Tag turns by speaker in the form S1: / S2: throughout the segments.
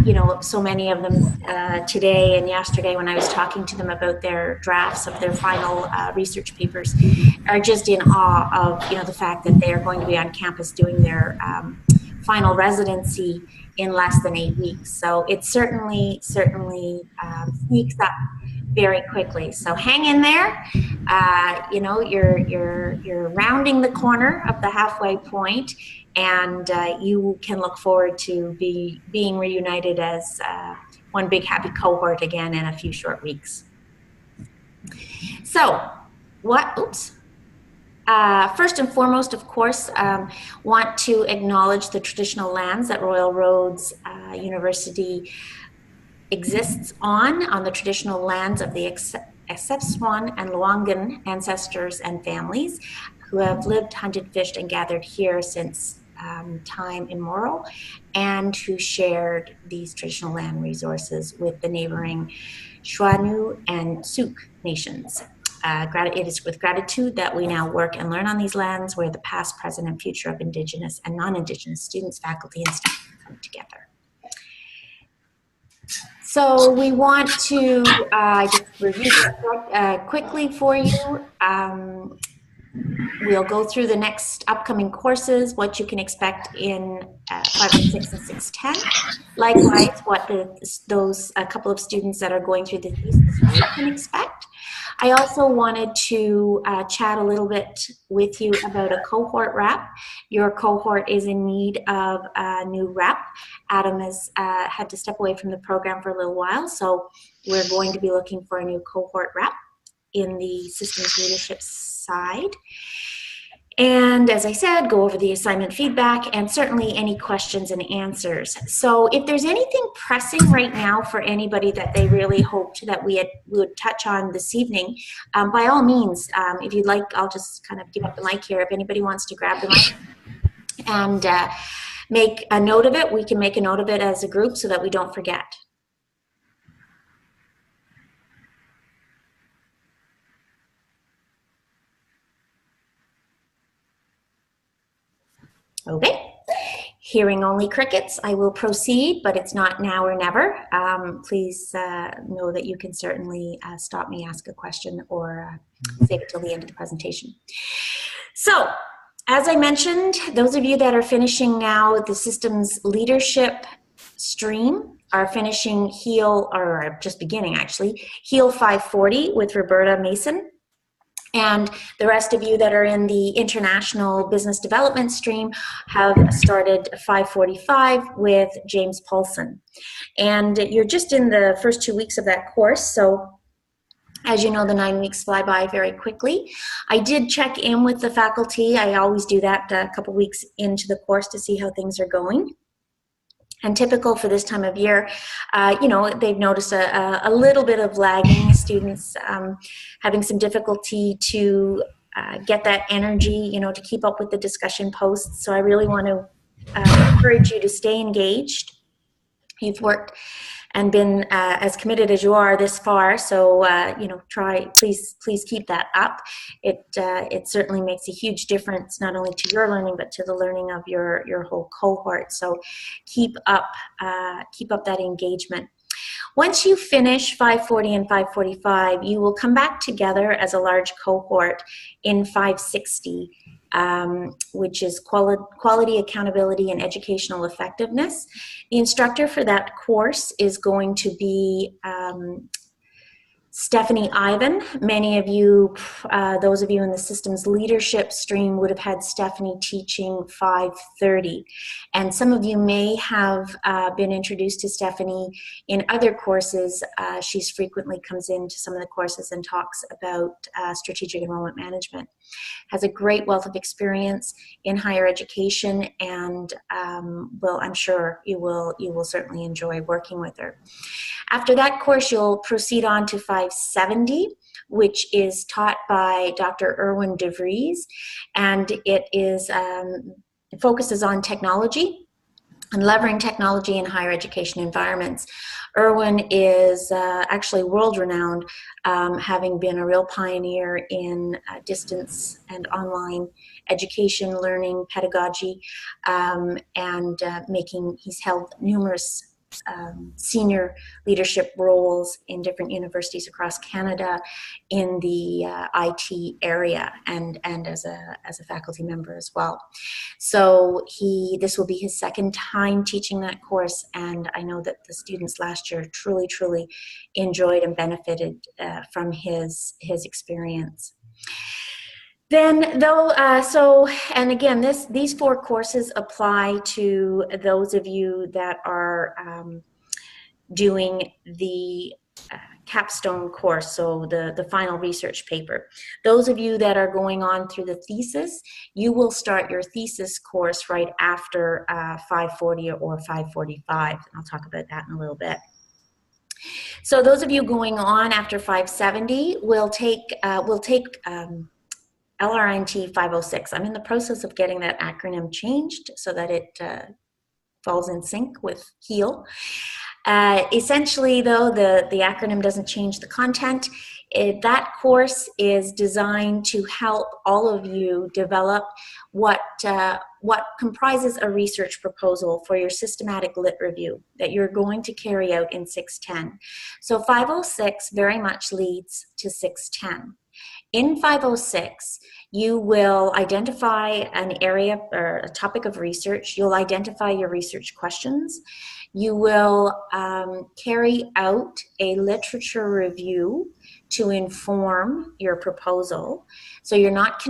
S1: you know, so many of them today and yesterday when I was talking to them about their drafts of their final research papers are just in awe of, you know, the fact that they are going to be on campus doing their final residency in less than 8 weeks. So it certainly sneaks up very quickly. So hang in there. You know, you're rounding the corner of the halfway point, and you can look forward to being reunited as one big happy cohort again in a few short weeks. So first and foremost, of course, want to acknowledge the traditional lands that Royal Roads University exists on the traditional lands of the Assepswan and Luangan ancestors and families who have lived, hunted, fished, and gathered here since time immemorial, and who shared these traditional land resources with the neighboring Shuanu and Suk nations. It is with gratitude that we now work and learn on these lands where the past, present, and future of Indigenous and non-Indigenous students, faculty, and staff come together. So we want to just review that quickly for you. We'll go through the next upcoming courses, what you can expect in 506 and 610. Likewise, what those couple of students that are going through the thesis can expect. I also wanted to chat a little bit with you about a cohort rep. Your cohort is in need of a new rep. Adam has had to step away from the program for a little while, so we're going to be looking for a new cohort rep in the systems leadership side. And as I said, go over the assignment feedback and certainly any questions and answers. So if there's anything pressing right now for anybody that they really hoped that we would touch on this evening, by all means, if you'd like, I'll just kind of give up the mic here. If anybody wants to grab the mic and make a note of it, we can make a note of it as a group so that we don't forget. Okay, hearing only crickets, I will proceed, but it's not now or never. Please know that you can certainly stop me, ask a question, or save it till the end of the presentation. So, as I mentioned, those of you that are finishing now the systems leadership stream are finishing HEAL, or just beginning actually, HEAL 540 with Roberta Mason. And the rest of you that are in the international business development stream have started 545 with James Paulson. And you're just in the first 2 weeks of that course, so as you know, the 9 weeks fly by very quickly. I did check in with the faculty. I always do that a couple weeks into the course to see how things are going. And typical for this time of year, you know, they've noticed a little bit of lagging, students having some difficulty to get that energy, you know, to keep up with the discussion posts. So I really want to encourage you to stay engaged. You've worked and been as committed as you are this far, so you know, please keep that up. It certainly makes a huge difference, not only to your learning but to the learning of your whole cohort. So keep up that engagement. Once you finish 540 and 545, you will come back together as a large cohort in 560. Which is quality, accountability, and educational effectiveness. The instructor for that course is going to be Stephanie Ivan. Many of you, those of you in the systems leadership stream, would have had Stephanie teaching 530. And some of you may have been introduced to Stephanie in other courses. She frequently comes into some of the courses and talks about strategic enrollment management. Has a great wealth of experience in higher education, and well, I'm sure you will certainly enjoy working with her. After that course, you'll proceed on to 570, which is taught by Dr. Erwin DeVries, and it focuses on technology and leveraging technology in higher education environments. Erwin is actually world-renowned, having been a real pioneer in distance and online education, learning, pedagogy, and he's held numerous senior leadership roles in different universities across Canada in the IT area, and as a faculty member as well. So this will be his second time teaching that course, and I know that the students last year truly enjoyed and benefited from his experience. Then, though, and again, these 4 courses apply to those of you that are doing the capstone course, so the final research paper. Those of you that are going on through the thesis, you will start your thesis course right after 540 or 545. I'll talk about that in a little bit. So those of you going on after 570 will take LRNT 506. I'm in the process of getting that acronym changed so that it falls in sync with HEAL. Essentially, though, the acronym doesn't change the content. That course is designed to help all of you develop what comprises a research proposal for your systematic lit review that you're going to carry out in 610. So 506 very much leads to 610. In 506, you will identify an area or a topic of research. You'll identify your research questions. You will carry out a literature review to inform your proposal. So you're not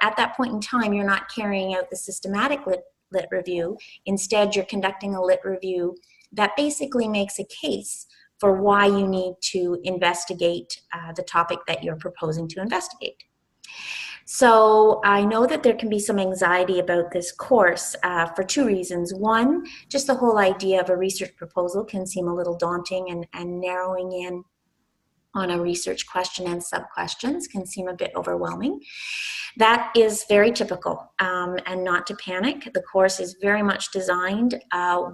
S1: at that point in time, you're not carrying out the systematic lit review. Instead, you're conducting a lit review that basically makes a case for why you need to investigate the topic that you're proposing to investigate. So I know that there can be some anxiety about this course for 2 reasons. One, just the whole idea of a research proposal can seem a little daunting, and narrowing in on a research question and sub-questions can seem a bit overwhelming. That is very typical, and not to panic. The course is very much designed to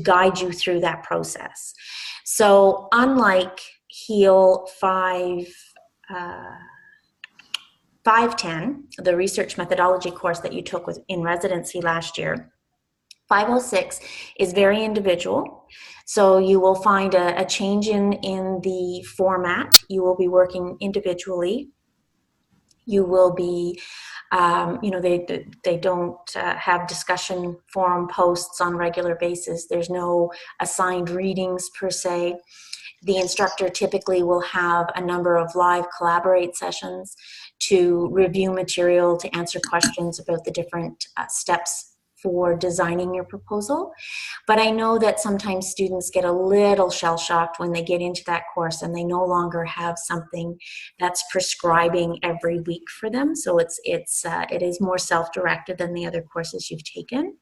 S1: guide you through that process. So unlike HEAL 510, the research methodology course that you took in residency last year, 506 is very individual. So you will find a change in the format. You will be working individually. You will be they don't have discussion forum posts on a regular basis. There's no assigned readings per se. The instructor typically will have a number of live collaborate sessions to review material, to answer questions about the different steps for designing your proposal. But I know that sometimes students get a little shell-shocked when they get into that course and they no longer have something that's prescribing every week for them. So it is more self-directed than the other courses you've taken.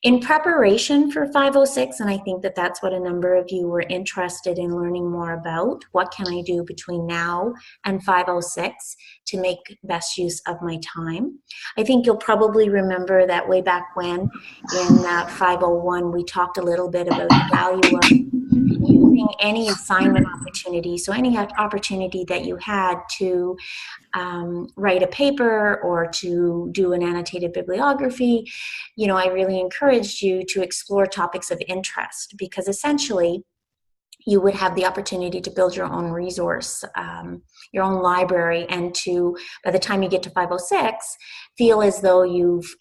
S1: In preparation for 506, and I think that that's what a number of you were interested in learning more about, what can I do between now and 506 to make best use of my time? I think you'll probably remember that way back when in 501 we talked a little bit about the value of using any assignment opportunity, so any opportunity that you had to write a paper or to do an annotated bibliography. I really encouraged you to explore topics of interest, because essentially you would have the opportunity to build your own resource, your own library, and to, by the time you get to 506, feel as though you've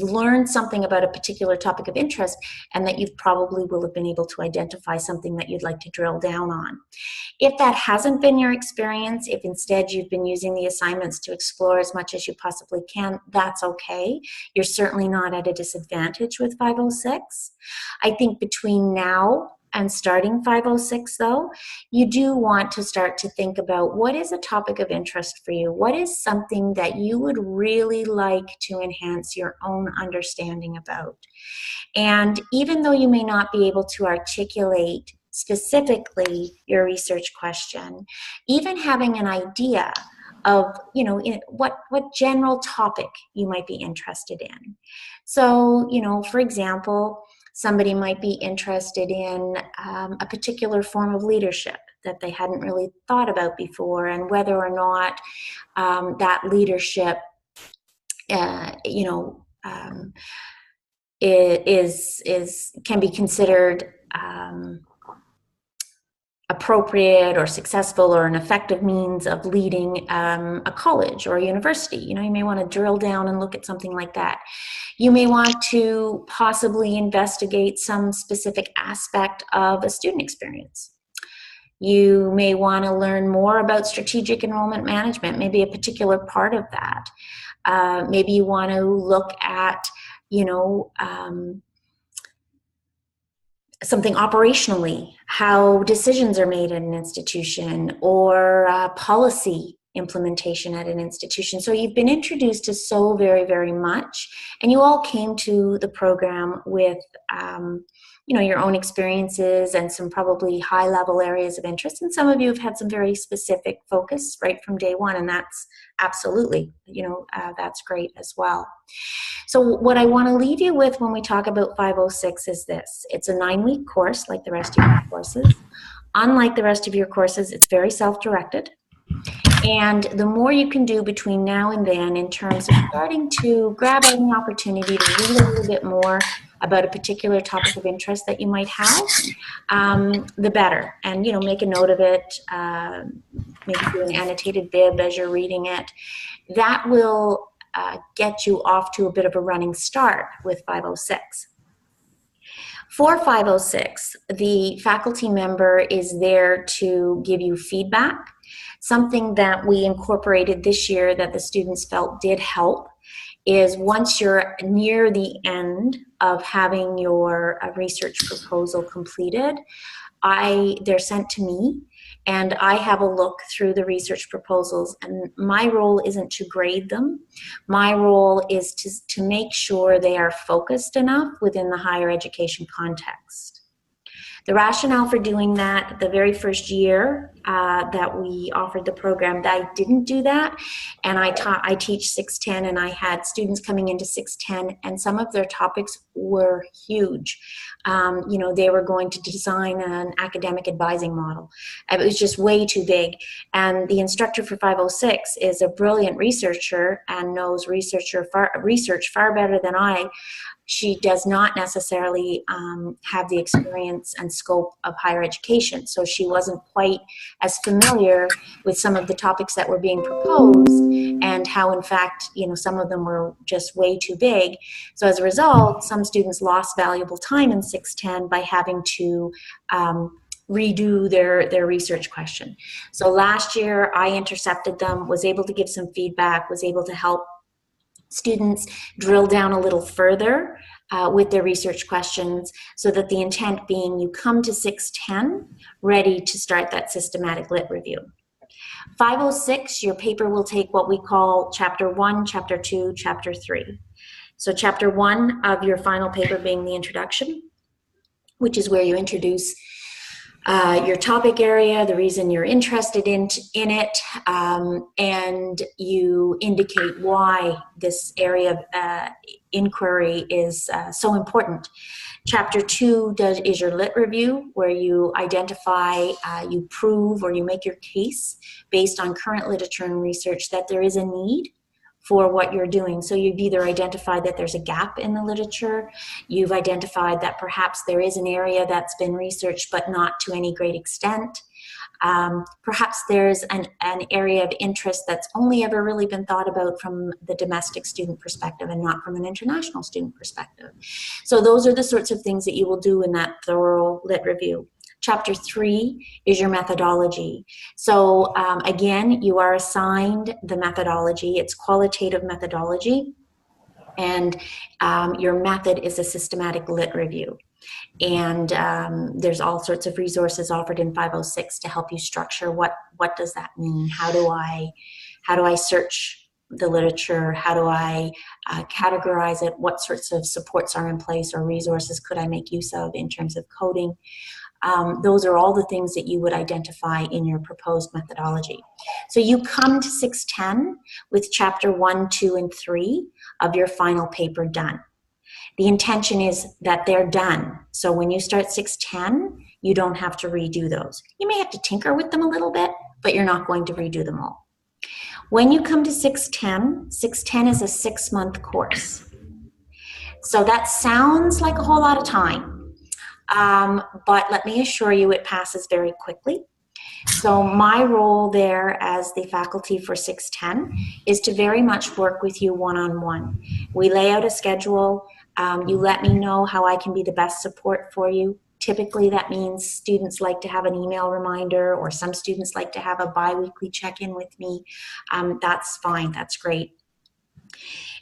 S1: learned something about a particular topic of interest, and that you probably will have been able to identify something that you'd like to drill down on. If that hasn't been your experience, if instead you've been using the assignments to explore as much as you possibly can, that's okay. You're certainly not at a disadvantage with 506. I think between now and starting 506, though, you do want to start to think about what is a topic of interest for you. What is something that you would really like to enhance your own understanding about? And even though you may not be able to articulate specifically your research question, even having an idea of what general topic you might be interested in. So, for example, somebody might be interested in a particular form of leadership that they hadn't really thought about before, and whether or not that leadership, can be considered appropriate or successful or an effective means of leading a college or a university. You know, you may want to drill down and look at something like that. You may want to possibly investigate some specific aspect of a student experience. You may want to learn more about strategic enrollment management, maybe a particular part of that. Maybe you want to look at, you know, something operationally, how decisions are made at an institution, or policy implementation at an institution. So you've been introduced to so very, very much, and you all came to the program with you know, your own experiences and some probably high-level areas of interest, and some of you have had some very specific focus right from day one, and that's absolutely, you know, that's great as well. So what I want to leave you with when we talk about 506 is this. It's a 9-week course like the rest of your courses. Unlike the rest of your courses, it's very self-directed. And the more you can do between now and then in terms of starting to grab any opportunity to read a little bit more about a particular topic of interest that you might have, the better. And, you know, make a note of it, maybe do an annotated bib as you're reading it. That will get you off to a bit of a running start with 506. For 506, the faculty member is there to give you feedback. Something that we incorporated this year that the students felt did help is once you're near the end of having your research proposal completed, they're sent to me, and I have a look through the research proposals, and my role isn't to grade them. My role is to make sure they are focused enough within the higher education context. The rationale for doing that, the very first year that we offered the program, I didn't do that, and I teach 610, and I had students coming into 610, and some of their topics were huge. You know, they were going to design an academic advising model. It was just way too big, and the instructor for 506 is a brilliant researcher and knows research far better than I. She does not necessarily have the experience and scope of higher education, so she wasn't quite as familiar with some of the topics that were being proposed and how, in fact, you know, some of them were just way too big. So as a result, some students lost valuable time in 610 by having to redo their research question. So last year, I intercepted them, was able to give some feedback, was able to help students drill down a little further with their research questions, so that the intent being you come to 610 ready to start that systematic lit review. 506, your paper will take what we call Chapter 1, Chapter 2, Chapter 3. So Chapter 1 of your final paper being the introduction, which is where you introduce your topic area, the reason you're interested in it, and you indicate why this area of inquiry is so important. Chapter 2 is your lit review, where you identify, you prove, or you make your case based on current literature and research that there is a need for what you're doing. So you've either identified that there's a gap in the literature, you've identified that perhaps there is an area that's been researched but not to any great extent. Perhaps there's an area of interest that's only ever really been thought about from the domestic student perspective and not from an international student perspective. So those are the sorts of things that you will do in that thorough lit review. Chapter 3 is your methodology. So again, you are assigned the methodology. It's qualitative methodology, and your method is a systematic lit review. And there's all sorts of resources offered in 506 to help you structure what does that mean? How do I search the literature? How do I categorize it? What sorts of supports are in place or resources could I make use of in terms of coding? Those are all the things that you would identify in your proposed methodology. So you come to 610 with Chapter 1, 2, and 3 of your final paper done. The intention is that they're done. So when you start 610, you don't have to redo those. You may have to tinker with them a little bit, but you're not going to redo them all. When you come to 610, 610 is a 6-month course. So that sounds like a whole lot of time, but let me assure you it passes very quickly. So my role there as the faculty for 610 is to very much work with you one-on-one. We lay out a schedule. You let me know how I can be the best support for you. Typically that means students like to have an email reminder, or some students like to have a bi-weekly check-in with me. That's fine, that's great.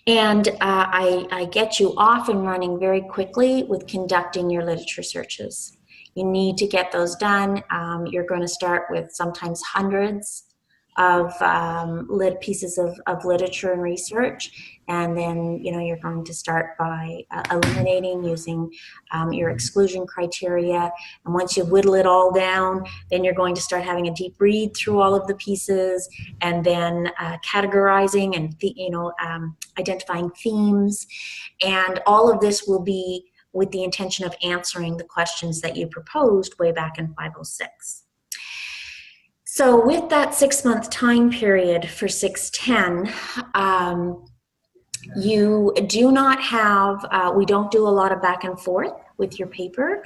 S1: And I get you off and running very quickly with conducting your literature searches. You need to get those done. You're going to start with sometimes hundreds of pieces of literature and research, and then you're going to start by eliminating using your exclusion criteria. And once you whittle it all down, then you're going to start having a deep read through all of the pieces, and then categorizing and identifying themes. And all of this will be with the intention of answering the questions that you proposed way back in 506. So with that 6-month time period for 610, you do not have, we don't do a lot of back and forth with your paper.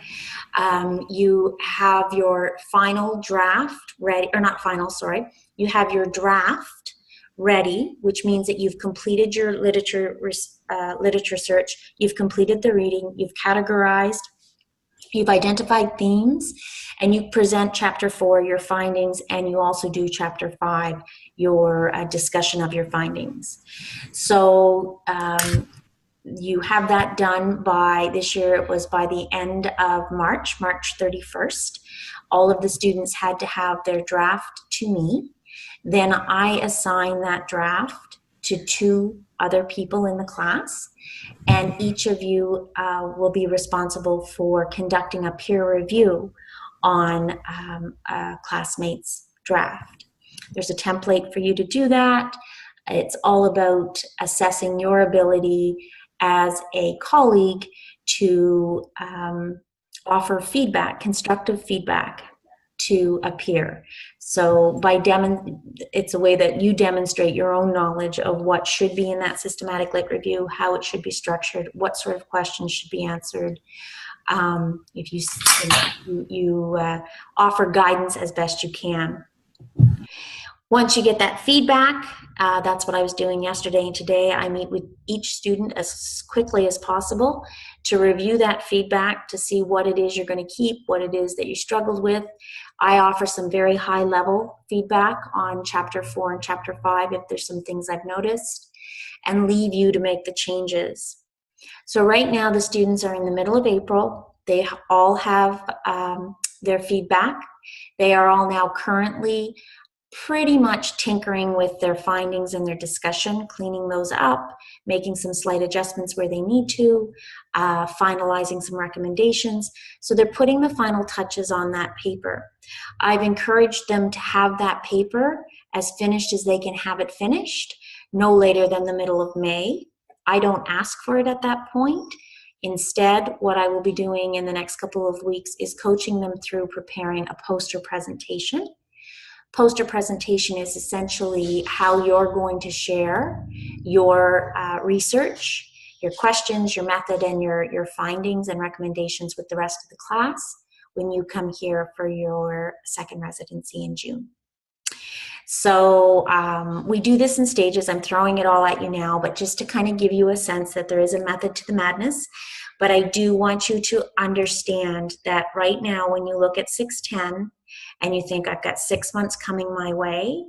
S1: You have your final draft ready, or not final, sorry. You have your draft ready, which means that you've completed your literature search, you've completed the reading, you've categorized, you've identified themes, and you present Chapter 4, your findings, and you also do Chapter 5, your discussion of your findings. So you have that done by, this year it was by the end of March 31st. All of the students had to have their draft to me. Then I assign that draft to 2 other people in the class, and each of you will be responsible for conducting a peer review on a classmate's draft. There's a template for you to do that. It's all about assessing your ability as a colleague to offer feedback, constructive feedback to a peer. So it's a way that you demonstrate your own knowledge of what should be in that systematic lit review, how it should be structured, what sort of questions should be answered. If you offer guidance as best you can. Once you get that feedback, that's what I was doing yesterday and today. I meet with each student as quickly as possible to review that feedback, to see what it is you're going to keep, what it is that you struggled with. I offer some very high level feedback on Chapter 4 and Chapter 5 if there's some things I've noticed, and leave you to make the changes. So right now the students are in the middle of April. They all have their feedback. They are all now currently pretty much tinkering with their findings and their discussion, cleaning those up, making some slight adjustments where they need to, finalizing some recommendations. So they're putting the final touches on that paper. I've encouraged them to have that paper as finished as they can have it finished, no later than the middle of May. I don't ask for it at that point. Instead, what I will be doing in the next couple of weeks is coaching them through preparing a poster presentation. Poster presentation is essentially how you're going to share your research, your questions, your method, and your findings and recommendations with the rest of the class when you come here for your second residency in June. So we do this in stages. I'm throwing it all at you now, but just to kind of give you a sense that there is a method to the madness. But I do want you to understand that right now when you look at 610 and you think I've got 6 months coming my way,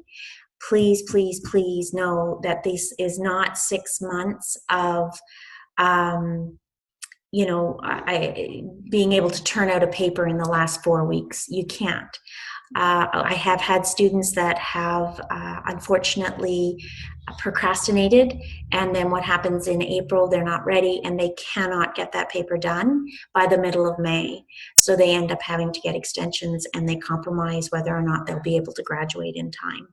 S1: please, please, please know that this is not 6 months of being able to turn out a paper in the last 4 weeks. You can't. I have had students that have unfortunately procrastinated, and then what happens in April, they're not ready and they cannot get that paper done by the middle of May. So they end up having to get extensions, and they compromise whether or not they'll be able to graduate in time.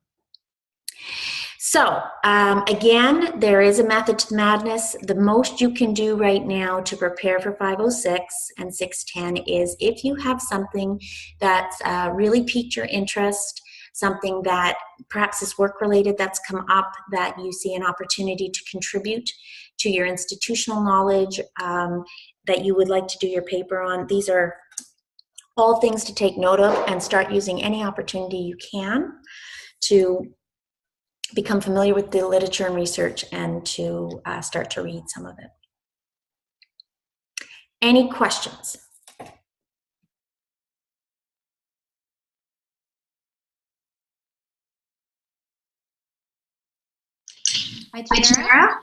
S1: So again, there is a method to the madness. The most you can do right now to prepare for 506 and 610 is if you have something that's really piqued your interest, something that perhaps is work-related that's come up that you see an opportunity to contribute to your institutional knowledge that you would like to do your paper on. These are all things to take note of, and start using any opportunity you can to become familiar with the literature and research, and to start to read some of it. Any questions?
S2: Hi, Tara.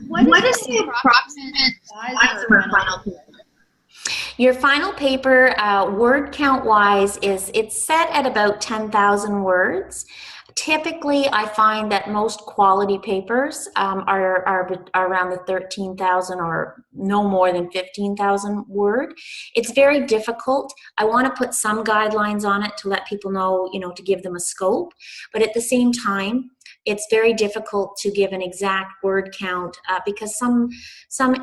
S2: What is the approximate size of our final paper?
S1: Your final paper, word count wise, it's set at about 10,000 words. Typically, I find that most quality papers are around the 13,000 or no more than 15,000 word. It's very difficult. I want to put some guidelines on it to let people know, to give them a scope. But at the same time, it's very difficult to give an exact word count because some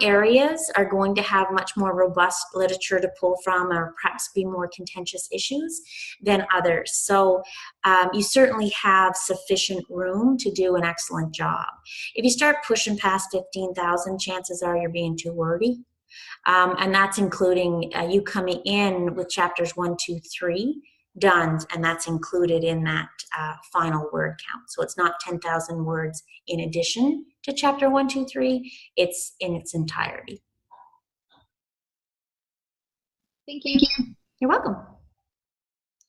S1: areas are going to have much more robust literature to pull from, or perhaps be more contentious issues than others. So you certainly have sufficient room to do an excellent job. If you start pushing past 15,000, chances are you're being too wordy. And that's including you coming in with chapters 1, 2, 3 done, and that's included in that final word count. So it's not 10,000 words in addition to chapter 1, 2, 3. It's in its entirety.
S2: Thank you.
S1: You're welcome.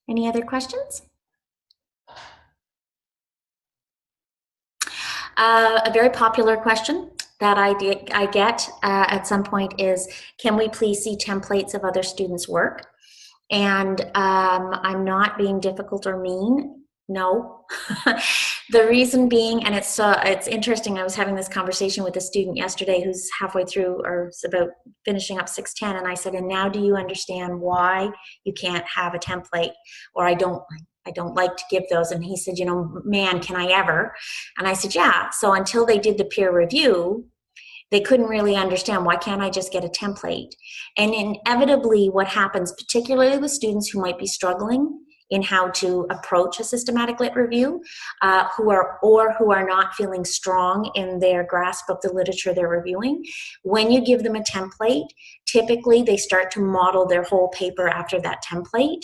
S1: Any other questions? A very popular question that I get at some point is, can we please see templates of other students' work? And I'm not being difficult or mean. No. The reason being, and it's interesting, I was having this conversation with a student yesterday who's halfway through, or is about finishing up 610, and I said, and now do you understand why you can't have a template? Or I don't like to give those. And he said, man, can I ever? And I said, yeah. So until they did the peer review, they couldn't really understand, why can't I just get a template? And inevitably what happens, particularly with students who might be struggling in how to approach a systematic lit review, who are not feeling strong in their grasp of the literature they're reviewing, when you give them a template, typically they start to model their whole paper after that template,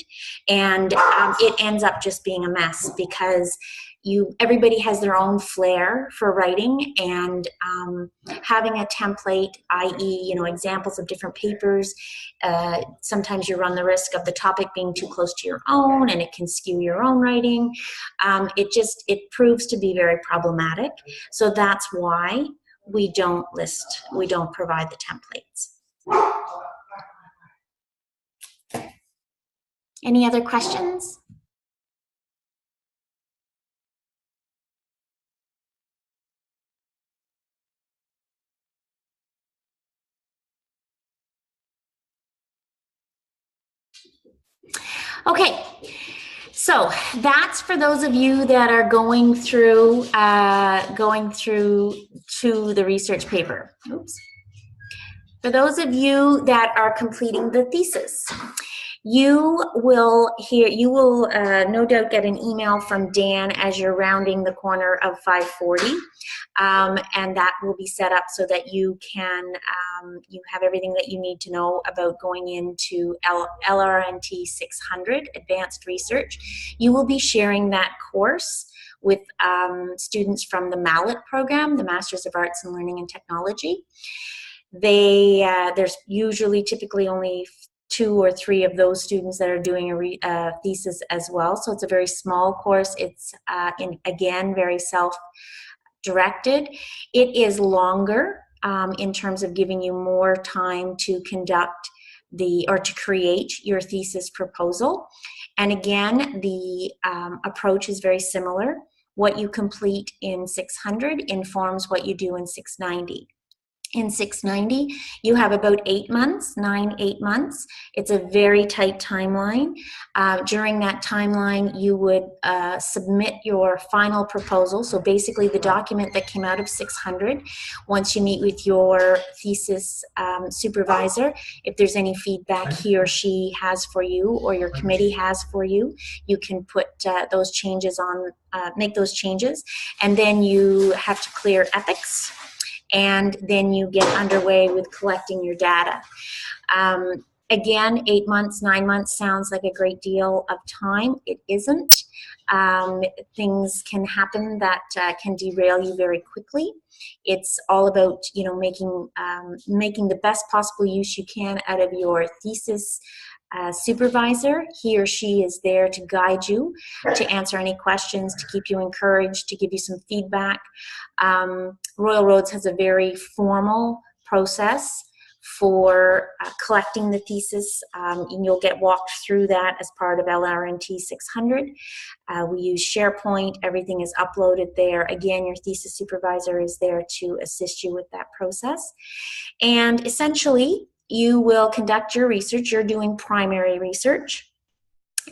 S1: and it ends up just being a mess, because everybody has their own flair for writing, and having a template, i.e., examples of different papers, sometimes you run the risk of the topic being too close to your own, and it can skew your own writing. It proves to be very problematic. So that's why we don't provide the templates. Any other questions? Okay, so that's for those of you that are going through to the research paper. Oops. For those of you that are completing the thesis, you will no doubt get an email from Dan as you're rounding the corner of 540, and that will be set up so that you can you have everything that you need to know about going into LRNT 600 Advanced Research. You will be sharing that course with students from the MAHEAL program, the Masters of Arts in Learning and Technology. There's typically only 2 or 3 of those students that are doing a thesis as well. So it's a very small course. It's, again, very self-directed. It is longer in terms of giving you more time to conduct to create your thesis proposal. And again, the approach is very similar. What you complete in 600 informs what you do in 690. in 690, you have about 8 months, 8 months. It's a very tight timeline. During that timeline, you would submit your final proposal. So basically the document that came out of 600, once you meet with your thesis supervisor, if there's any feedback he or she has for you or your committee has for you, you can put those changes on, make those changes. And then you have to clear ethics. And then you get underway with collecting your data. Again, 8 months, 9 months sounds like a great deal of time. It isn't. Things can happen that can derail you very quickly. It's all about, you know, making the best possible use you can out of your thesis supervisor. He or she is there to guide you, to answer any questions, to keep you encouraged, to give you some feedback. Royal Roads has a very formal process for collecting the thesis, and you'll get walked through that as part of LRNT 600. We use SharePoint. Everything is uploaded there. Again, your thesis supervisor is there to assist you with that process. And essentially, you will conduct your research. You're doing primary research.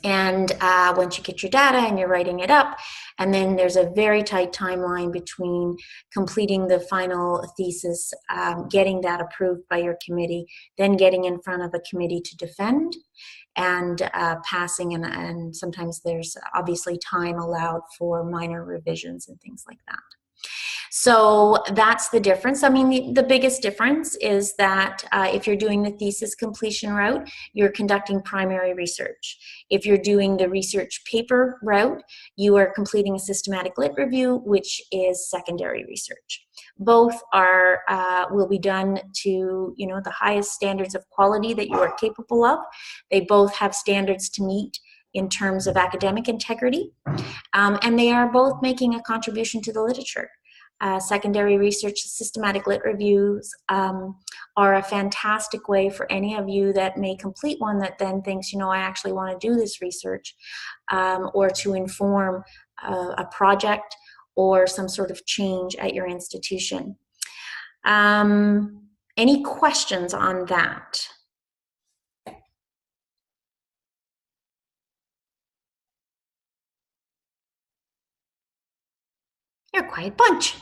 S1: And once you get your data and you're writing it up, and then there's a very tight timeline between completing the final thesis, getting that approved by your committee, then getting in front of a committee to defend, and passing, and sometimes there's obviously time allowed for minor revisions and things like that. So that's the difference. I mean, the biggest difference is that if you're doing the thesis completion route, you're conducting primary research. If you're doing the research paper route, you are completing a systematic lit review, which is secondary research. Both are will be done to, you know, the highest standards of quality that you are capable of. They both have standards to meet in terms of academic integrity, and they are both making a contribution to the literature. Secondary research, systematic lit reviews are a fantastic way for any of you that may complete one that then thinks, you know, I actually want to do this research, or to inform a project or some sort of change at your institution. Any questions on that? You're a quiet bunch.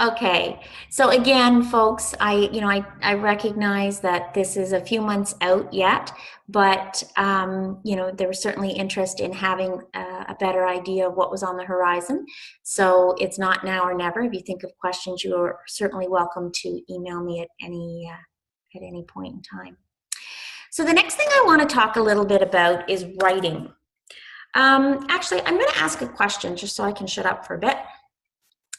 S1: Okay, so again, folks, I recognize that this is a few months out yet, but you know, there was certainly interest in having a better idea of what was on the horizon. So it's not now or never. If you think of questions, you are certainly welcome to email me at any point in time. So the next thing I want to talk a little bit about is writing. Actually, I'm going to ask a question just so I can shut up for a bit.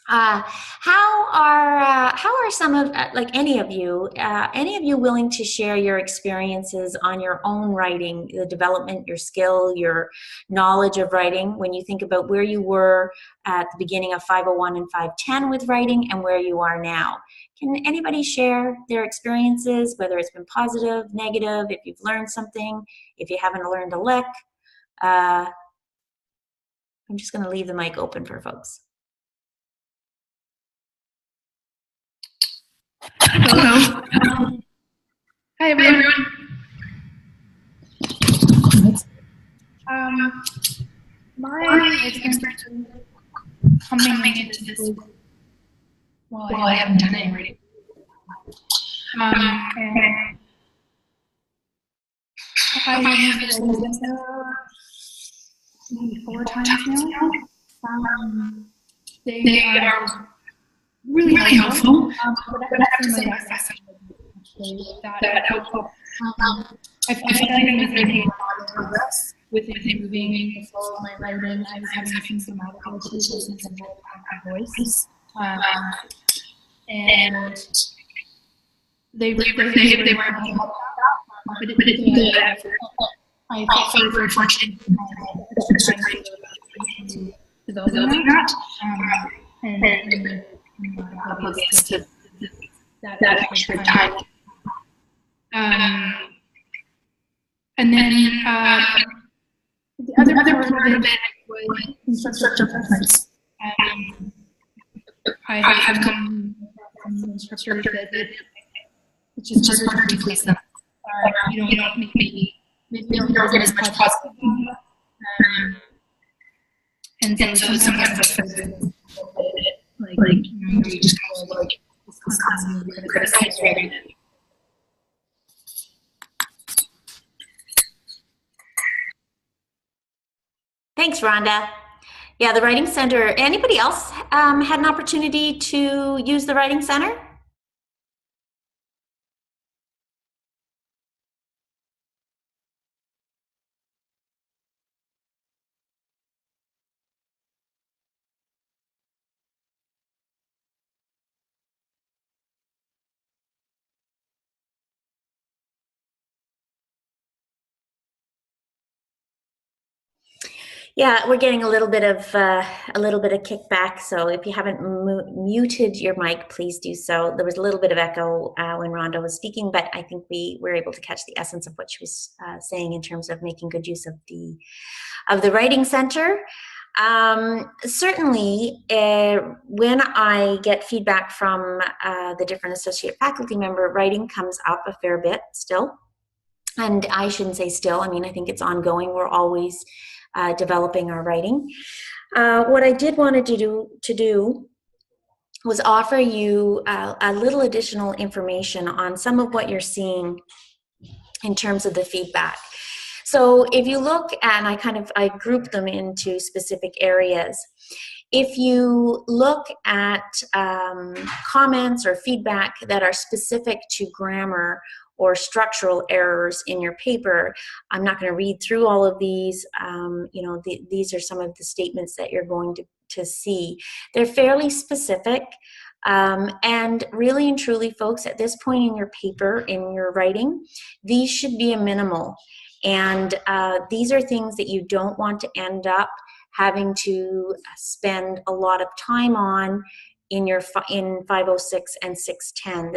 S1: How are some of, like any of you willing to share your experiences on your own writing, the development, your skill, your knowledge of writing, when you think about where you were at the beginning of 501 and 510 with writing and where you are now? Can anybody share their experiences, whether it's been positive, negative, if you've learned something, if you haven't learned a lick? I'm just going to leave the mic open for folks.
S3: Hello. Hi, everyone. My experience coming into this, well, I haven't done any writing. And I've used it maybe 4 times now. They are really helpful. But I have to say that helpful. I feel like I was making a lot of progress with improving the flow of my writing. I was having some grammatical issues and my voice. And they were able to help that. But it took good effort. I felt very fortunate to developing that. And oblivious to that extra time. And then the other part of it was instructor preference. I have come from the instructors that it's just hard to replace them. You don't maybe don't get as much positive feedback. And so sometimes it's like you just kind of like constantly criticize rather than.
S1: Thanks, Rhonda. Yeah, the Writing Center. Anybody else had an opportunity to use the Writing Center? Yeah, we're getting a little bit of kickback. So if you haven't muted your mic, please do so. There was a little bit of echo when Rhonda was speaking, but I think we were able to catch the essence of what she was saying in terms of making good use of the Writing Center. Certainly, when I get feedback from the different associate faculty member, writing comes up a fair bit still. And I shouldn't say still, I mean, I think it's ongoing. We're always developing our writing. What I did want to do was offer you a little additional information on some of what you're seeing in terms of the feedback. So if you look at, and I group them into specific areas. If you look at comments or feedback that are specific to grammar or structural errors in your paper, I'm not going to read through all of these. These are some of the statements that you're going to see. They're fairly specific. And really and truly, folks, at this point in your paper, in your writing, these should be a minimal. And these are things that you don't want to end up having to spend a lot of time on in 506 and 610.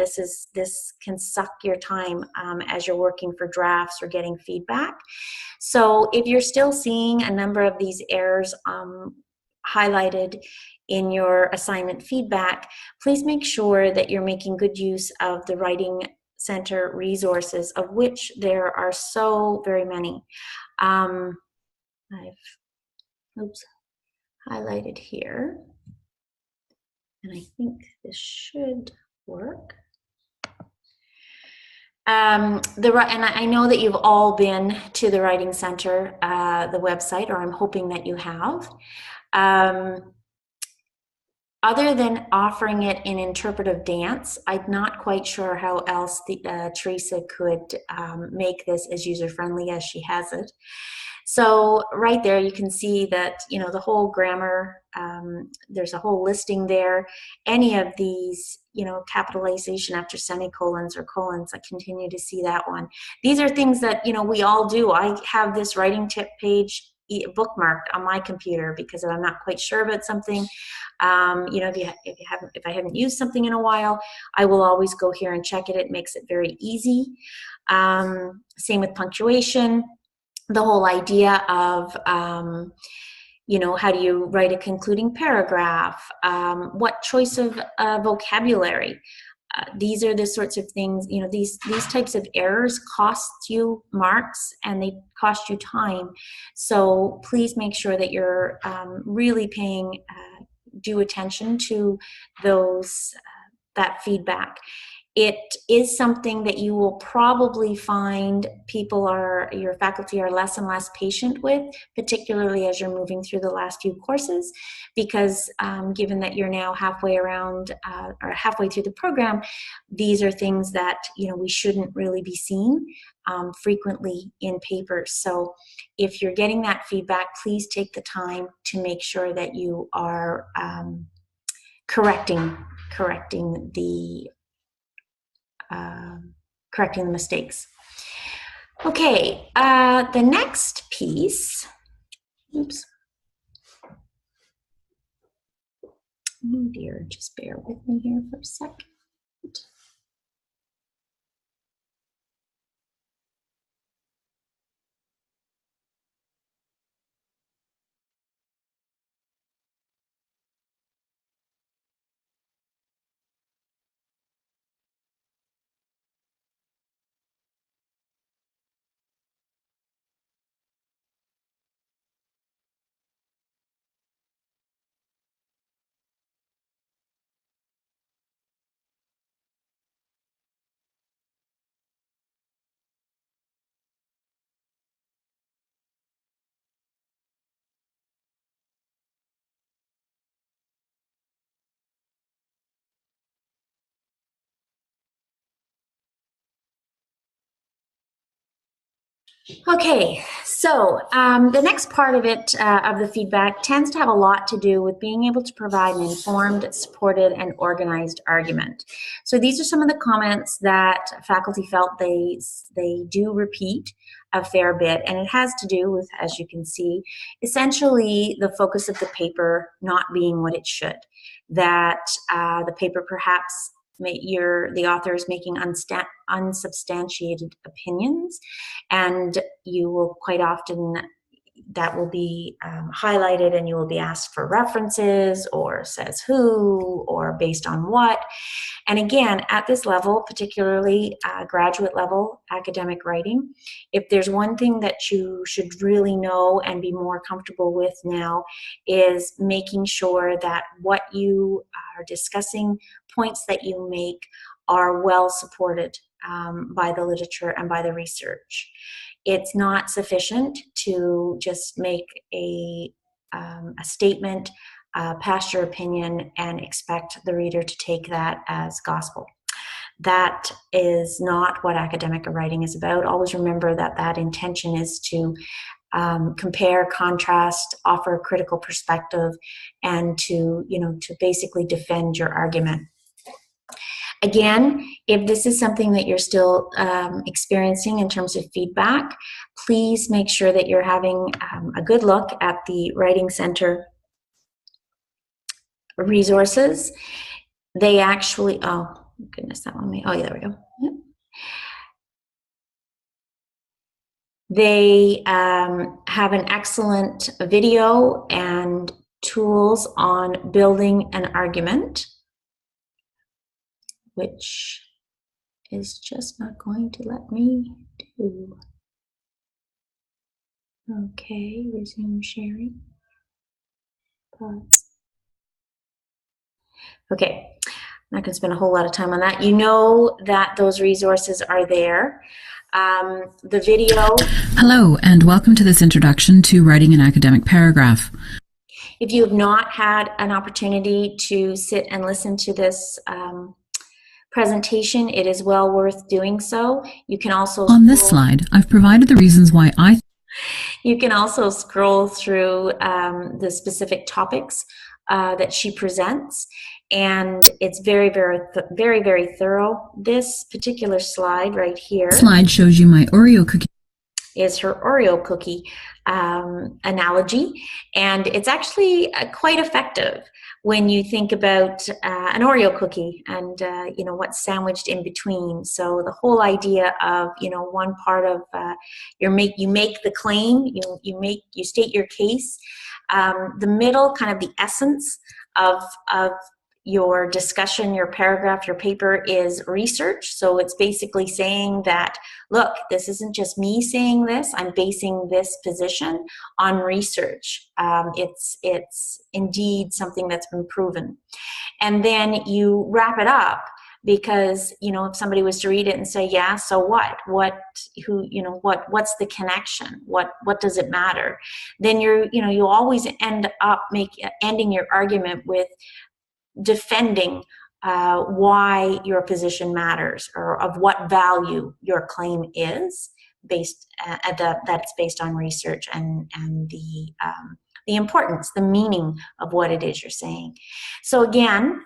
S1: This can suck your time as you're working for drafts or getting feedback. So if you're still seeing a number of these errors highlighted in your assignment feedback, please make sure that you're making good use of the Writing Center resources, of which there are so very many. I've highlighted here, and I think this should work. And I know that you've all been to the Writing Center, the website, or I'm hoping that you have. Other than offering it in interpretive dance, I'm not quite sure how else Teresa could make this as user-friendly as she has it. So right there, you can see that, the whole grammar, there's a whole listing there. Any of these, capitalization after semicolons or colons, I continue to see that one. These are things that, we all do. I have this writing tip page bookmarked on my computer because if I'm not quite sure about something, if I haven't used something in a while, I will always go here and check it. It makes it very easy. Same with punctuation. The whole idea of, how do you write a concluding paragraph? What choice of vocabulary? These are the sorts of things, these types of errors cost you marks and they cost you time. So please make sure that you're really paying due attention to that feedback. It is something that you will probably find your faculty are less and less patient with, particularly as you're moving through the last few courses, because given that you're now halfway around or halfway through the program, these are things that we shouldn't really be seeing frequently in papers. So if you're getting that feedback, please take the time to make sure that you are correcting the mistakes. Okay, the next piece, oops. Oh dear, just bear with me here for a second. Okay, so the next part of it, of the feedback, tends to have a lot to do with being able to provide an informed, supported, and organized argument. So these are some of the comments that faculty felt they do repeat a fair bit, and it has to do with, as you can see, essentially the focus of the paper not being what it should. That the paper perhaps the author is making unsubstantiated opinions, and you will quite often, that will be highlighted, and you will be asked for references or says who or based on what. And again, at this level, particularly graduate level academic writing, if there's one thing that you should really know and be more comfortable with now, is making sure that what you are discussing, points that you make, are well supported by the literature and by the research. It's not sufficient to just make a statement, pass your opinion, and expect the reader to take that as gospel. That is not what academic writing is about. Always remember that that intention is to compare, contrast, offer a critical perspective, and to basically defend your argument. Again, if this is something that you're still experiencing in terms of feedback, please make sure that you're having a good look at the Writing Center resources. They actually, oh goodness, that one oh yeah, there we go. Yep. They have an excellent video and tools on building an argument, which is just not going to let me do. Okay, resume sharing. Pause. Okay, I'm not going to spend a whole lot of time on that. You know that those resources are there. The video.
S4: Hello, and welcome to this introduction to writing an academic paragraph.
S1: If you have not had an opportunity to sit and listen to this presentation, it is well worth doing so. You can also
S4: on this slide, I've provided the reasons why
S1: you can also scroll through the specific topics that she presents, and it's very, very thorough. This particular slide right here
S4: shows you my Oreo cookie.
S1: Is her Oreo cookie analogy, and it's actually quite effective when you think about an Oreo cookie and what's sandwiched in between. So the whole idea of one part of you make the claim, you state your case. The middle, kind of the essence of your discussion, your paragraph, your paper, is research. So it's basically saying that, look, this isn't just me saying this, I'm basing this position on research. It's indeed something that's been proven. And then you wrap it up, because if somebody was to read it and say, yeah, so what, what's the connection, what does it matter, then you always end up ending your argument with defending why your position matters, or of what value your claim is based that it's based on research, and the importance, the meaning of what it is you're saying. So again,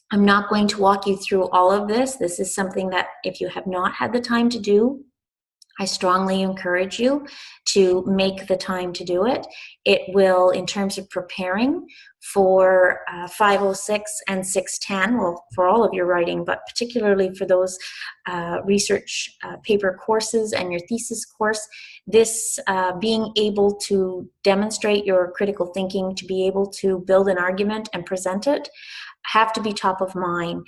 S1: I'm not going to walk you through all of this. This is something that, if you have not had the time to do, I strongly encourage you to make the time to do it. It will, in terms of preparing for 506 and 610, well, for all of your writing, but particularly for those research paper courses and your thesis course, this being able to demonstrate your critical thinking, to be able to build an argument and present it, have to be top of mind.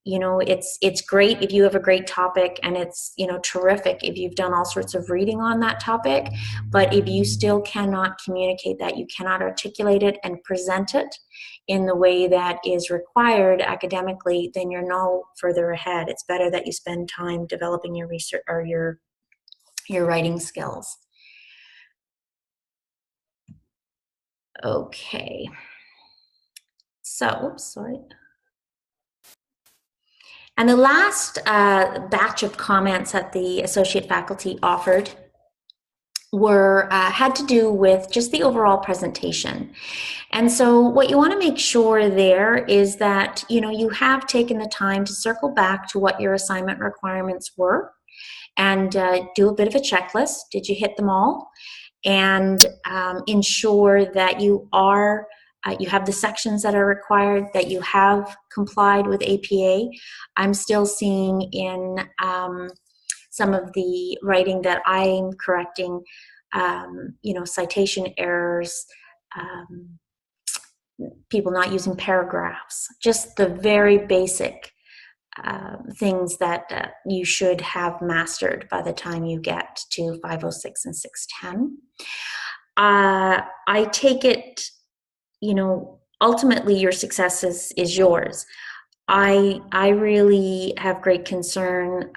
S1: It's great if you have a great topic, and it's terrific if you've done all sorts of reading on that topic, but if you still cannot communicate that, you cannot articulate it and present it in the way that is required academically, then you're no further ahead. It's better that you spend time developing your research or your writing skills. Okay, so oops, sorry. And the last batch of comments that the associate faculty offered were had to do with just the overall presentation. And so what you want to make sure there is that, you know, you have taken the time to circle back to what your assignment requirements were and do a bit of a checklist. Did you hit them all? And ensure that you are you have the sections that are required, that you have complied with APA. I'm still seeing in some of the writing that I'm correcting, you know, citation errors, people not using paragraphs, just the very basic things that you should have mastered by the time you get to 506 and 610. I take it, you know, ultimately your success is yours. I really have great concern.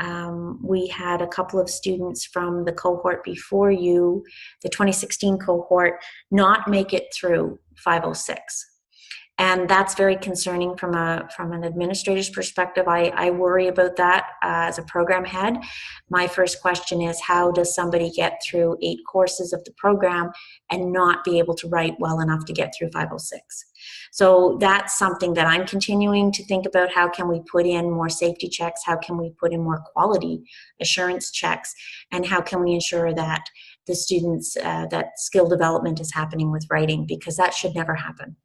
S1: We had a couple of students from the cohort before you, the 2016 cohort, not make it through 506. And that's very concerning from an administrator's perspective. I worry about that as a program head. My first question is, how does somebody get through 8 courses of the program and not be able to write well enough to get through 506? So that's something that I'm continuing to think about. How can we put in more safety checks? How can we put in more quality assurance checks? And how can we ensure that the students, that skill development is happening with writing? Because that should never happen.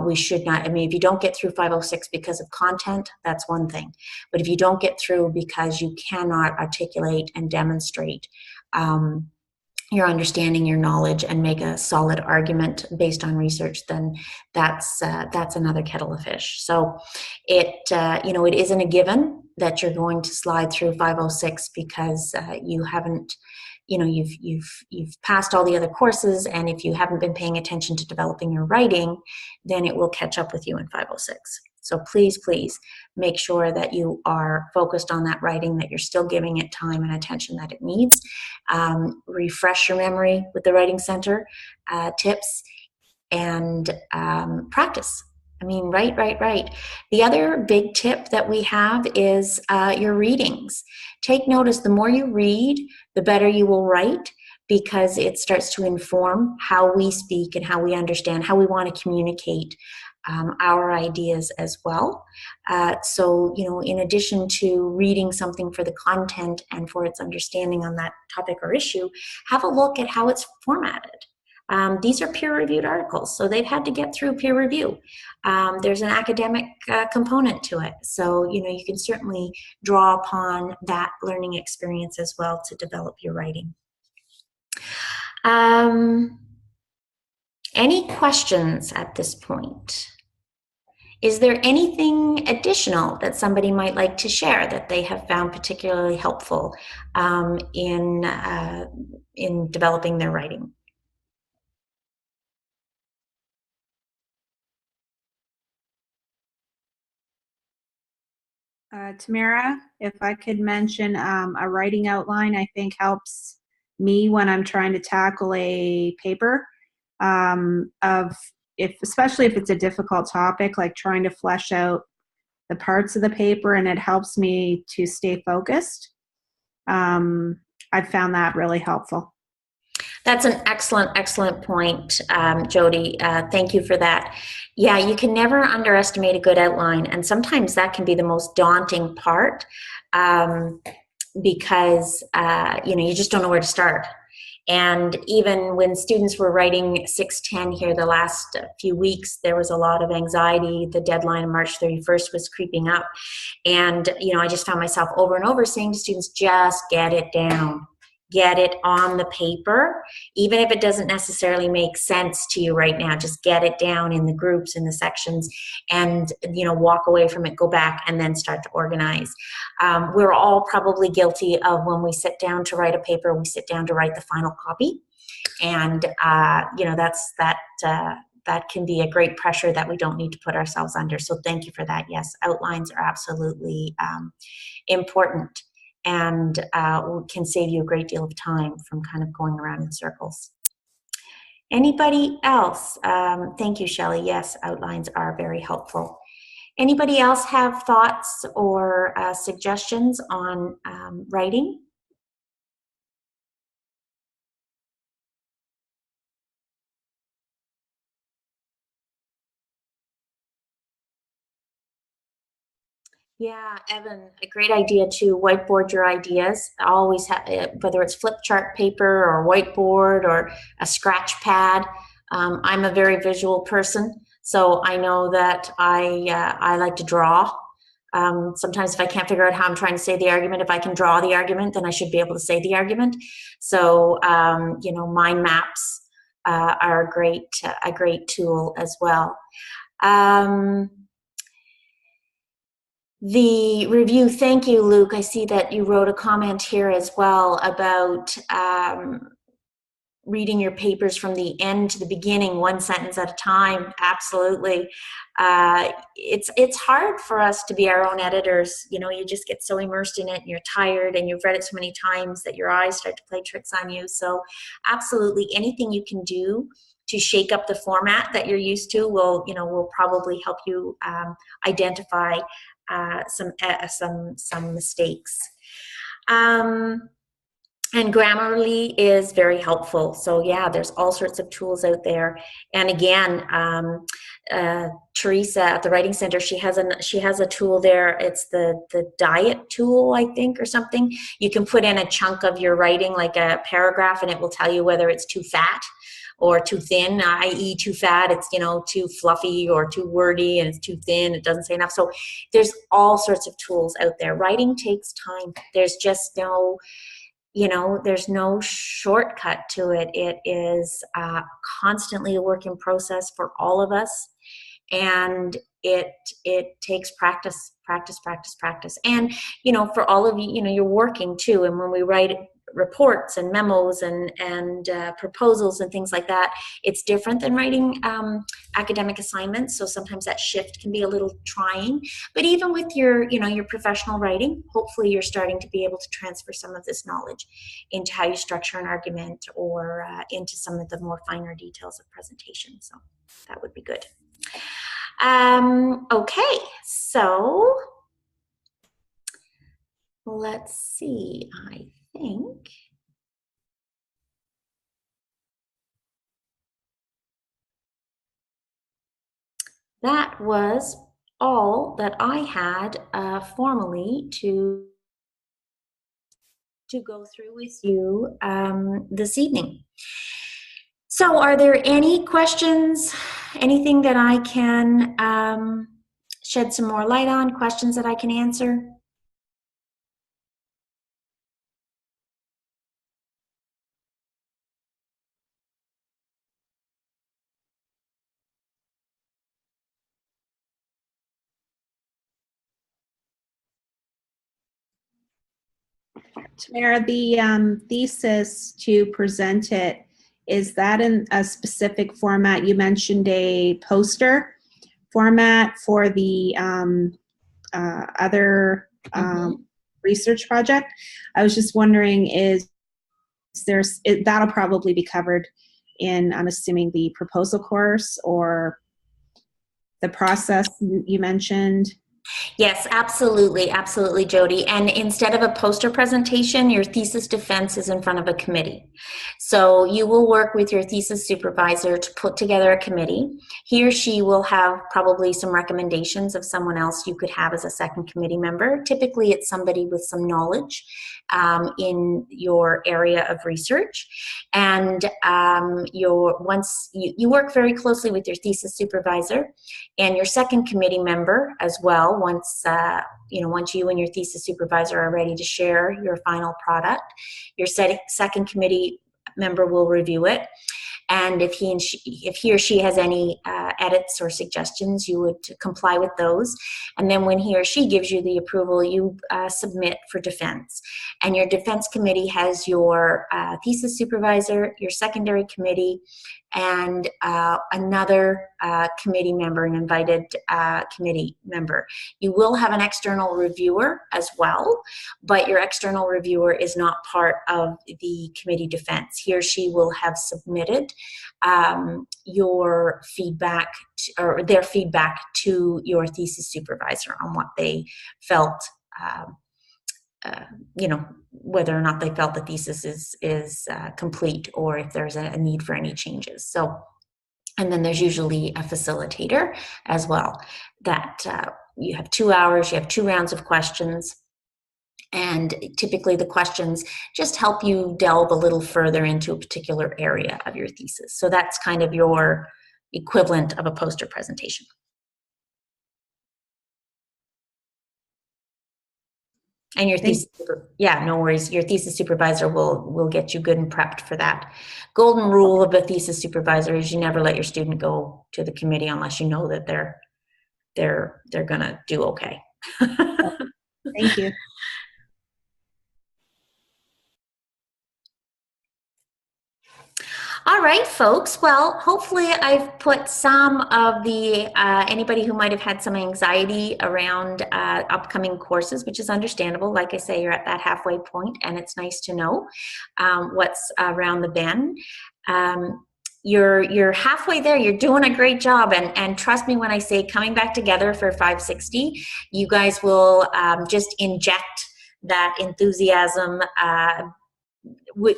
S1: We should not, I mean, if you don't get through 506 because of content, that's one thing. But if you don't get through because you cannot articulate and demonstrate your understanding, your knowledge, and make a solid argument based on research, then that's another kettle of fish. So it, you know, it isn't a given that you're going to slide through 506 because you haven't, you know, you've passed all the other courses, and if you haven't been paying attention to developing your writing, then it will catch up with you in 506. So please, please make sure that you are focused on that writing, that you're still giving it time and attention that it needs. Refresh your memory with the Writing Center tips, and practice. I mean, write. The other big tip that we have is your readings. Take notice, the more you read, the better you will write, because it starts to inform how we speak and how we understand, how we want to communicate our ideas as well. So, you know, in addition to reading something for the content and for its understanding on that topic or issue, have a look at how it's formatted. These are peer-reviewed articles, so they've had to get through peer review. There's an academic component to it, so you know, you can certainly draw upon that learning experience as well to develop your writing. Any questions at this point? Is there anything additional that somebody might like to share that they have found particularly helpful in developing their writing?
S2: Tamara, if I could mention a writing outline, I think helps me when I'm trying to tackle a paper, especially if it's a difficult topic, like trying to flesh out the parts of the paper, and it helps me to stay focused. I've found that really helpful.
S1: That's an excellent point, Jody. Thank you for that. Yeah, you can never underestimate a good outline, and sometimes that can be the most daunting part because you know, you just don't know where to start. And even when students were writing 610 here the last few weeks, there was a lot of anxiety. The deadline of March 31st was creeping up. And, you know, I just found myself over and over saying to students, just get it down. Get it on the paper, even if it doesn't necessarily make sense to you right now. Just get it down in the groups, in the sections, and you know, walk away from it, go back, and then start to organize. We're all probably guilty of, when we sit down to write a paper, we sit down to write the final copy, and you know, that can be a great pressure that we don't need to put ourselves under. So thank you for that. Yes, outlines are absolutely important, and can save you a great deal of time from kind of going around in circles. Anybody else? Thank you, Shelley. Yes, outlines are very helpful. Anybody else have thoughts or suggestions on writing? Yeah, Evan, a great idea to whiteboard your ideas. Always have, whether it's flip chart paper or whiteboard or a scratch pad. I'm a very visual person, so I know that I like to draw. Sometimes if I can't figure out how I'm trying to say the argument, if I can draw the argument, then I should be able to say the argument. So, you know, mind maps are a great tool as well. The review, thank you, Luke. I see that you wrote a comment here as well about reading your papers from the end to the beginning, one sentence at a time. Absolutely. It's hard for us to be our own editors. You know, you just get so immersed in it and you're tired and you've read it so many times that your eyes start to play tricks on you. So absolutely anything you can do to shake up the format that you're used to will probably help you identify some mistakes. And Grammarly is very helpful. So yeah, there's all sorts of tools out there. And again, Teresa at the Writing Center, she has a tool there. It's the diet tool, I think, or something. You can put in a chunk of your writing, like a paragraph, and it will tell you whether it's too fat or too thin, i.e. too fat, it's, you know, too fluffy, or too wordy and it's too thin, it doesn't say enough. So there's all sorts of tools out there. Writing takes time. There's just no, you know, there's no shortcut to it. It is constantly a work in process for all of us. And it takes practice. And, you know, for all of you, you know, you're working too. And when we write reports and memos and proposals and things like that, it's different than writing academic assignments. So sometimes that shift can be a little trying. But even with your, you know, your professional writing, hopefully you're starting to be able to transfer some of this knowledge into how you structure an argument, or into some of the more finer details of presentation. So that would be good. Okay, so let's see, I think that was all that I had formally to go through with you this evening. So are there any questions, anything that I can shed some more light on, questions that I can answer?
S2: Tamara, the thesis to present it, is that in a specific format? You mentioned a poster format for the other research project. I was just wondering, that'll probably be covered in, I'm assuming, the proposal course or the process you mentioned?
S1: Yes, absolutely, absolutely, Jody. And instead of a poster presentation, your thesis defense is in front of a committee. So you will work with your thesis supervisor to put together a committee. He or she will have probably some recommendations of someone else you could have as a second committee member. Typically, it's somebody with some knowledge in your area of research. And once you work very closely with your thesis supervisor and your second committee member as well. Once you and your thesis supervisor are ready to share your final product, your second committee member will review it. And if he or she has any edits or suggestions, you would comply with those. And then when he or she gives you the approval, you submit for defense. And your defense committee has your thesis supervisor, your secondary committee, and another committee member, an invited committee member. You will have an external reviewer as well, but your external reviewer is not part of the committee defense. He or she will have submitted your feedback or their feedback to your thesis supervisor on what they felt, whether or not they felt the thesis is complete, or if there's a need for any changes. So, and then there's usually a facilitator as well that you have 2 hours, you have 2 rounds of questions. And typically the questions just help you delve a little further into a particular area of your thesis. So that's kind of your equivalent of a poster presentation. And your thesis, yeah, no worries. Your thesis supervisor will get you good and prepped for that. Golden rule of a thesis supervisor is you never let your student go to the committee unless you know that they're gonna do okay.
S2: Thank you.
S1: All right, folks. Well, hopefully I've put some of the, anybody who might have had some anxiety around upcoming courses, which is understandable. Like I say, you're at that halfway point, and it's nice to know what's around the bend. You're halfway there. You're doing a great job, and trust me when I say coming back together for 560, you guys will just inject that enthusiasm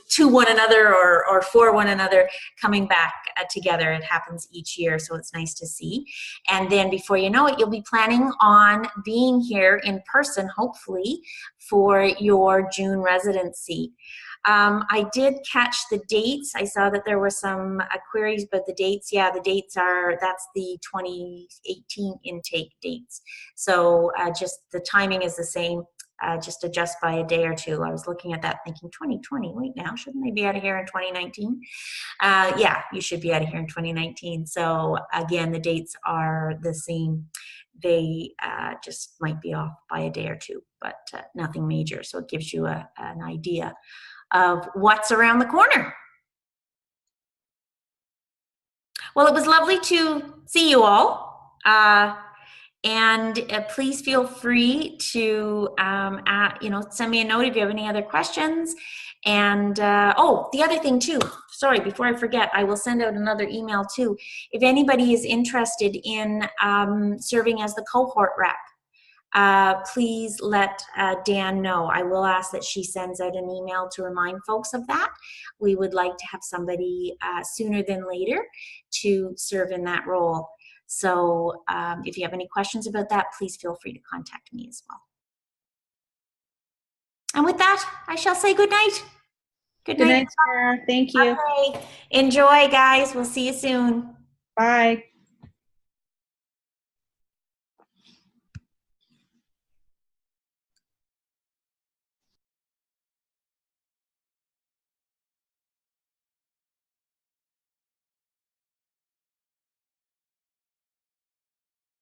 S1: to one another or for one another, coming back together. It happens each year, so it's nice to see. And then before you know it, you'll be planning on being here in person, hopefully, for your June residency. I did catch the dates. I saw that there were some queries, but the dates, yeah, the dates are, that's the 2018 intake dates. So just the timing is the same. Just adjust by a day or two. I was looking at that thinking 2020, wait now, shouldn't they be out of here in 2019? Yeah, you should be out of here in 2019. So again, the dates are the same. They just might be off by a day or two, but nothing major. So it gives you an idea of what's around the corner. Well, it was lovely to see you all. And please feel free to, send me a note if you have any other questions. And, oh, the other thing too, sorry, before I forget, I will send out another email too. If anybody is interested in serving as the cohort rep, please let Dan know. I will ask that she sends out an email to remind folks of that. We would like to have somebody sooner than later to serve in that role. So if you have any questions about that, please feel free to contact me as well. And with that, I shall say good night.
S2: Good night, Sarah. Thank you.
S1: Okay. Enjoy, guys. We'll see you soon.
S2: Bye.